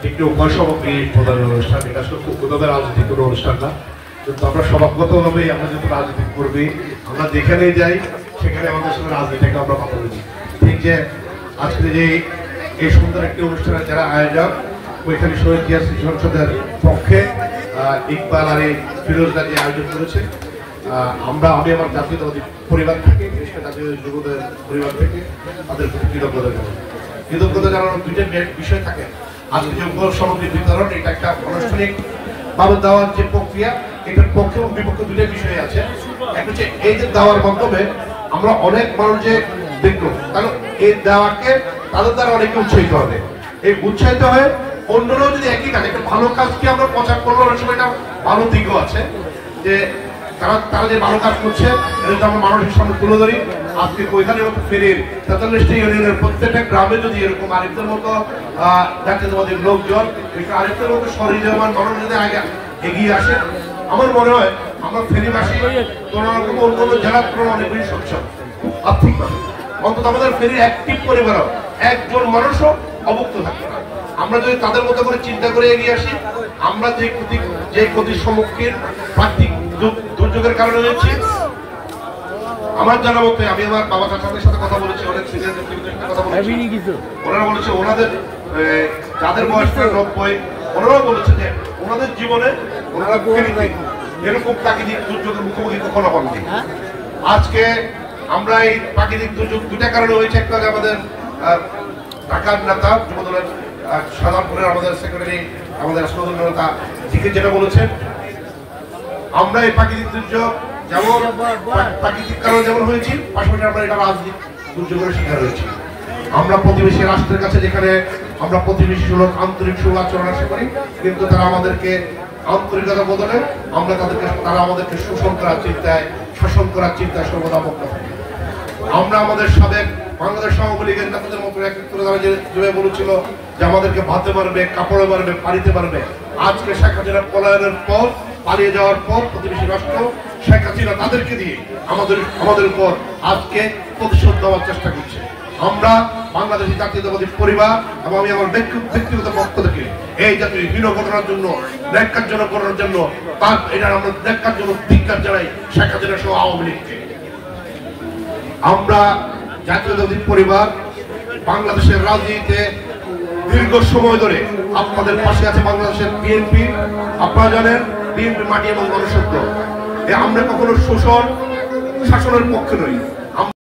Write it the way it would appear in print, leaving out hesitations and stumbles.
একটি উপসামগ্রী প্রদান অনুষ্ঠান, এটা শুধু কোথাও রাজনৈতিক কোনো অনুষ্ঠান না, কিন্তু আমরা স্বভাবগতভাবে আমরা যেহেতু রাজনীতি করবি, আমরা যেখানে যাই সেখানে আমাদের সঙ্গে রাজনীতিকে আমরা কথা বলি। ঠিক যে আজকে যে এই সুন্দর একটি অনুষ্ঠানের যারা আয়োজক, ওইখানে শহীদ জিয়া স্মৃতি সংসদের পক্ষে ইকবাল আর ফিরোজরা যে আয়োজন করেছে, আমি আমার জাতীয়তাবাদী পরিবার থেকে, বিশেষ করে জাতীয় যুবদের পরিবার থেকে তাদের প্রতি কৃতজ্ঞতা জানানোর দুইটা বিষয় থাকে। আজকে যে সামগ্রী বিতরণ, এটা একটা আনুষ্ঠানিক ভাবে দেওয়ার যে প্রক্রিয়া, এটার পক্ষে এবং বিপক্ষে দুইটা বিষয় আছে। এক হচ্ছে এই যে দেওয়ার মাধ্যমে আমরা অনেক মানুষ যে দেখবো, কারণ এই দেওয়াকে তাদের দ্বারা অনেকে উৎসাহিত হবে। এই উৎসাহিত হয়ে অন্যরাও যদি একই কাজ, একটা ভালো কাজকে আমরা প্রচার করবো, অনেক সময় এটা ভালো দিকও আছে যে তারা যে ভালো কাজ করছে এটা আমরা মানুষের সামনে তুলে ধরি। আজকে ওইখানে ফেরির ৪৩টি ইউনিয়নের প্রত্যেকটা গ্রামে যদি এরকম আরেকদের মতো জাতীয়তাবাদী লোকজন, আরেকদের মতো সরিজমান মানুষ যদি আগে এগিয়ে আসে, আমার মনে হয় আমরা ফেরিবাসী কোন রকম অন্য জেলার তুলনায় অনেক বেশি সচ্ছল আর্থিকভাবে। অন্তত আমাদের ফেরির অ্যাক্টিভ পরিবারও একজন মানুষও অভুক্ত থাকবে না। আমরা যদি তাদের মতো করে চিন্তা করে এগিয়ে আসি, আমরা যে ক্ষতির সম্মুখীন প্রাকৃতিক দুর্যোগের কারণে হয়েছি, আমার জানা মতে, আমি আমার বাবা চাচাদের সাথে কথা বলেছি, অনেক সিনিয়র ব্যক্তিদের সাথে কথা বলেছি, ওনারা বলেছে ওনাদের যাদের বয়স ৯০, ওনারাও বলেছে যে ওনাদের জীবনে ওনারা এরকম প্রাকৃতিক দুর্যোগের মুখোমুখি কখনো হননি। আজকে আমরা এই প্রাকৃতিক দুর্যোগ দুটা কারণে হয়েছে। একটা আমাদের ঢাকার নেতা যুবদলের সাধারণপুরের আমাদের সেক্রেটারি, আমাদের রাষ্ট্রদল নেতা জিকে যেটা বলেছেন, আমরা এই প্রাকৃতিক দুর্যোগ যেমন প্রাকৃতিক কারণে যেমন হয়েছি, পাশাপাশি আমরা এটা রাজনৈতিক দুর্যোগের শিকার হয়েছি। আমরা প্রতিবেশী রাষ্ট্রের কাছে যেখানে আমরা প্রতিবেশী সুলভ আন্তরিক সুআচরণ আশা করি, কিন্তু তারা আমাদেরকে আন্তরিকতা বদলে তারা আমাদেরকে শোষণ করার চিন্তায়, শাসন করার চিন্তায় সর্বদা মুক্ত থাকে। আমরা আমাদের সাবেক বাংলাদেশ আওয়ামী লীগের নেতাদের মতো যেভাবে বলেছিল যে আমাদেরকে ভাতে পারবে, কাপড়ে পারবে, পানিতে পারবে, আজকে শেখ হাসিনার পলায়নের পর, পালিয়ে যাওয়ার পর প্রতিবেশী রাষ্ট্র শেখ হাসিনা তাদেরকে দিয়ে আমাদের উপর আজকে প্রতিশোধ দেওয়ার চেষ্টা করছে। আমরা বাংলাদেশী জাতীয়তাবাদী পরিবার এবং আমি আমার ব্যক্তিগত পক্ষ থেকে এই জাতীয় হীন ঘটনার জন্য, ন্যাক্কারজনক ঘটনার জন্য, এটার আমরা ন্যাক্কারজনক ধিক্কার জানাই শেখ হাসিনা সহ আওয়ামী লীগকে। আমরা জাতীয়তাবাদী পরিবার বাংলাদেশের রাজনীতিতে দীর্ঘ সময় ধরে আপনাদের পাশে আছে বাংলাদেশের বিএনপি। আপনারা জানেন বিএনপি মাটি এবং গণশক্তি, আমরা কখনো শাসনের পক্ষে নই।